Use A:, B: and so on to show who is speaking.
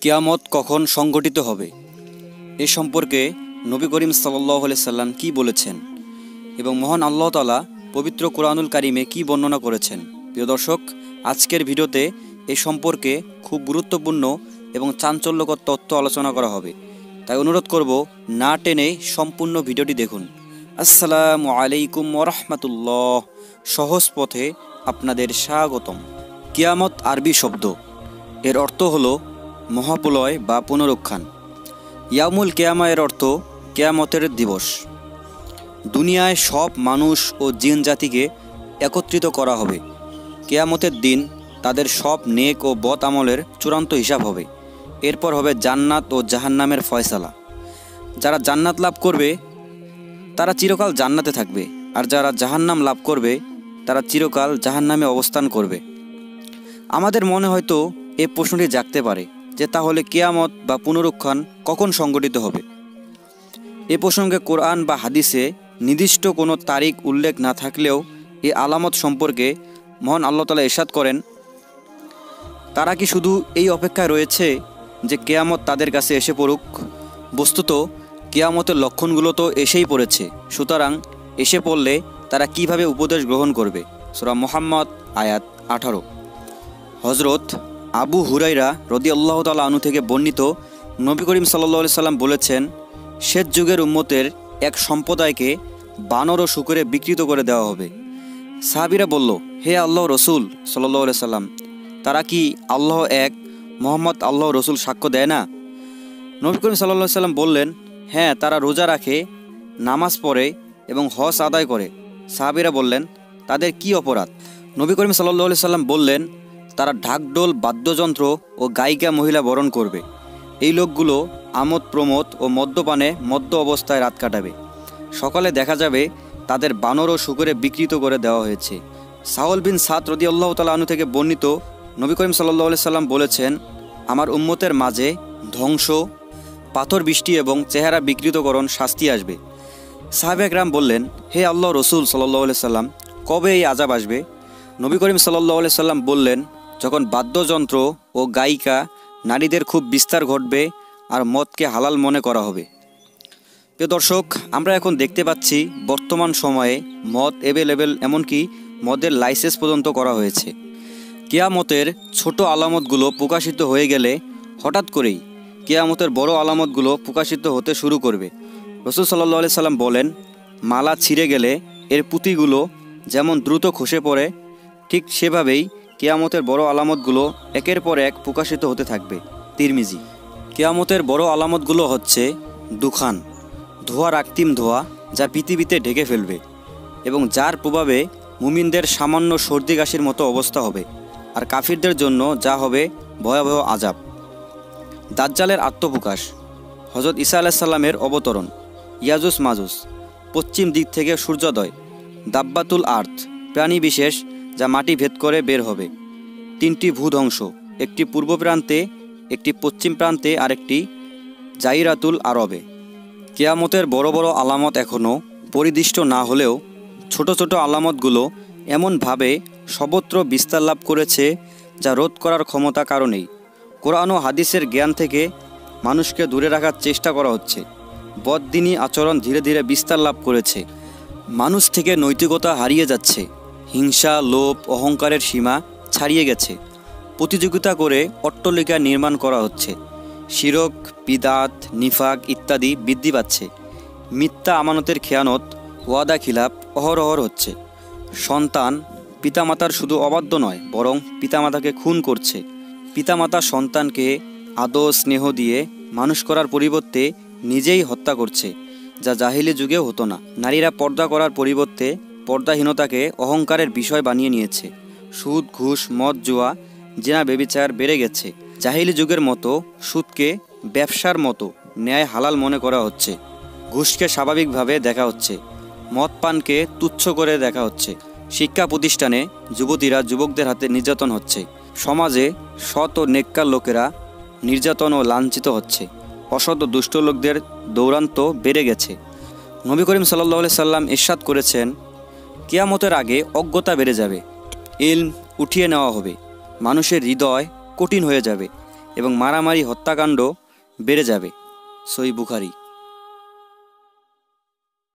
A: কিয়ামত কখন সংঘটিত হবে এ সম্পর্কে নবী করিম সাল্লাল্লাহু আলাইহি সাল্লাম কি বলেছেন এবং মহান আল্লাহ তাআলা পবিত্র কোরআনুল কারিমে কি বর্ণনা করেছেন। প্রিয় দর্শক, আজকের ভিডিওতে এ সম্পর্কে খুব গুরুত্বপূর্ণ এবং চাঞ্চল্যকর তথ্য আলোচনা করা হবে, তাই অনুরোধ করব না টেনে সম্পূর্ণ ভিডিওটি দেখুন। আসসালামু আলাইকুম ওয়া রাহমাতুল্লাহ। সহজ পথে আপনাদের স্বাগতম। কিয়ামত আরবি শব্দ, এর অর্থ হলো মহাপ্রলয় বা পুনরুত্থান। ইয়াউমুল কিয়ামা এর অর্থ কিয়ামতের দিবস। দুনিয়ায় সব মানুষ ও জিন জাতিকে একত্রিত করা হবে। কিয়ামতের দিন তাদের সব নেক ও বদ আমলের চূড়ান্ত হিসাব হবে। এরপর হবে জান্নাত ও জাহান্নামের ফয়সালা। যারা জান্নাত লাভ করবে তারা চিরকাল জান্নাতে থাকবে, আর যারা জাহান্নাম লাভ করবে তারা চিরকাল জাহান্নামে অবস্থান করবে। আমাদের মনে হয়তো এ প্রশ্নটি জাগতে পারে যে তাহলে কিয়ামত বা পুনরুত্থান কখন সংঘটিত হবে। এ প্রসঙ্গে কোরআন বা হাদিসে নির্দিষ্ট কোনো তারিখ উল্লেখ না থাকলেও এ আলামত সম্পর্কে মহান আল্লাহ তাআলা ইরশাদ করেন, তারা কি শুধু এই অপেক্ষায় রয়েছে যে কিয়ামত তাদের কাছে এসে পড়ুক? বস্তুত কিয়ামতের লক্ষণগুলো তো এসেই পড়েছে, সুতরাং এসে পড়লে তারা কিভাবে উপদেশ গ্রহণ করবে? সূরা মুহাম্মদ আয়াত 18। হযরত আবু হুরায়রা রাদিয়াল্লাহু তাআলা আনহু থেকে বর্ণিত, নবী করিম সাল্লাল্লাহু আলাইহি সাল্লাম বলেছেন, শেষ যুগের উম্মতের এক সম্প্রদায়কে বানর ও শূকরে বিকৃত করে দেওয়া হবে। সাহাবীরা বলল, হে আল্লাহর রাসূল সাল্লাল্লাহু আলাইহি সাল্লাম, তারা কি আল্লাহ এক, মুহাম্মদ আল্লাহর রাসূল সাক্ষ্য দেয় না? নবী করিম সাল্লাল্লাহু আলাইহি সাল্লাম বললেন, হ্যাঁ, তারা রোজা রাখে, নামাজ পড়ে এবং হজ আদায় করে। সাহাবীরা বললেন, তাদের কি অপরাধ? নবী করিম সাল্লাল্লাহু আলাইহি সাল্লাম বললেন, তারা ঢাকঢোল, বাদ্যযন্ত্র ও গায়িকা মহিলা বরণ করবে। এই লোকগুলো আমোদ প্রমোদ ও মদ্যপানে মদ্য অবস্থায় রাত কাটাবে। সকালে দেখা যাবে তাদের বানর ও শূকরে বিকৃত করে দেওয়া হয়েছে। সাহল বিন সাদ রাদিয়াল্লাহু তাআলা আনহু থেকে বর্ণিত, নবী করিম সাল্লাল্লাহু আলাইহি সাল্লাম বলেছেন, আমার উম্মতের মাঝে ধ্বংস, পাথর বৃষ্টি এবং চেহারা বিকৃতকরণ শাস্তি আসবে। সাহাবা একরাম বললেন, হে আল্লাহর রাসূল সাল্লাল্লাহু আলাইহি সাল্লাম, কবে এই আযাব আসবে? নবী করিম সাল্লাল্লাহু আলাইহি সাল্লাম বললেন, যখন বাদ্যযন্ত্র ও গায়িকা নারীদের খুব বিস্তার ঘটবে আর মদকে হালাল মনে করা হবে। প্রিয় দর্শক, আমরা এখন দেখতে পাচ্ছি বর্তমান সময়ে মদ অ্যাভেলেবেল, এমনকি মদের লাইসেন্স পর্যন্ত করা হয়েছে। কিয়ামতের ছোট আলামতগুলো প্রকাশিত হয়ে গেলে হঠাৎ করেই কিয়ামতের বড় আলামতগুলো প্রকাশিত হতে শুরু করবে। রাসূল সাল্লাল্লাহু আলাইহি সাল্লাম বলেন, মালা ছিঁড়ে গেলে এর পুঁতিগুলো যেমন দ্রুত খসে পড়ে, ঠিক সেভাবেই কিয়ামতের বড় আলামতগুলো একের পর এক প্রকাশিত হতে থাকবে। তিরমিজি। কিয়ামতের বড় আলামতগুলো হচ্ছে দুখান, ধোঁয়া, রাক্তিম ধোঁয়া, যা পৃথিবীতে ঢেকে ফেলবে এবং যার প্রভাবে মুমিনদের সামান্য সর্দি কাশির মতো অবস্থা হবে, আর কাফিরদের জন্য যা হবে ভয়াবহ আযাব। দাজ্জালের আত্মপ্রকাশ, হযরত ঈসা আলাইহিস সালামের অবতরণ, ইয়াজুজ মাজুজ, পশ্চিম দিক থেকে সূর্যোদয়, দাব্বাতুল আর্থ, প্রাণী বিশেষ যা মাটি ভেদ করে বের হবে, তিনটি ভূধ্বংস, একটি পূর্ব প্রান্তে, একটি পশ্চিম প্রান্তে, আর একটি জাইরাতুল আরবে। কিয়ামতের বড় বড় আলামত এখনও পরিদৃষ্ট না হলেও ছোট ছোট আলামতগুলো এমনভাবে সর্বত্র বিস্তার লাভ করেছে যা রোধ করার ক্ষমতা কারণেই। কোরআন ও হাদিসের জ্ঞান থেকে মানুষকে দূরে রাখার চেষ্টা করা হচ্ছে। বদদিনী আচরণ ধীরে ধীরে বিস্তার লাভ করেছে। মানুষ থেকে নৈতিকতা হারিয়ে যাচ্ছে। হিংসা, লোভ, অহংকারের সীমা ছাড়িয়ে গেছে। প্রতিযোগিতা করে অট্টালিকা নির্মাণ করা হচ্ছে। শিরক, বিদআত, নিফাক ইত্যাদি বৃদ্ধি পাচ্ছে। মিথ্যা আমানতের খেয়ানত, ওয়াদা খিলাফ অহরহ হচ্ছে। সন্তান পিতামাতার শুধু অবাধ্য নয়, বরং পিতামাতাকে খুন করছে। পিতামাতা সন্তানকে আদর স্নেহ দিয়ে মানুষ করার পরিবর্তে নিজেই হত্যা করছে, যা জাহিলি যুগেও হতো না। নারীরা পর্দা করার পরিবর্তে পর্দাহীনতাকে অহংকারের বিষয় বানিয়ে নিয়েছে। সুদ, ঘুষ, মদ, জুয়া, জিনা, ব্যভিচার বেড়ে গেছে। জাহিলি যুগের মতো সুদকে ব্যবসার মতো ন্যায় হালাল মনে করা হচ্ছে। ঘুষকে স্বাভাবিকভাবে দেখা হচ্ছে। মদ পানকে তুচ্ছ করে দেখা হচ্ছে। শিক্ষা প্রতিষ্ঠানে যুবতীরা যুবকদের হাতে নির্যাতন হচ্ছে। সমাজে সৎ ও নেককার লোকেরা নির্যাতন ও লাঞ্ছিত হচ্ছে। অসৎ ও দুষ্ট লোকদের দৌরাত্ম্য বেড়ে গেছে। নবী করিম সাল্লাল্লাহু আলাইহি সাল্লাম ইরশাদ করেছেন, কিয়ামতের আগে অজ্ঞতা বেড়ে যাবে, ইলম উঠিয়ে নেওয়া হবে, মানুষের হৃদয় কঠিন হয়ে যাবে, এবং মারামারি হত্যাকাণ্ড বেড়ে যাবে। সহিহ বুখারী।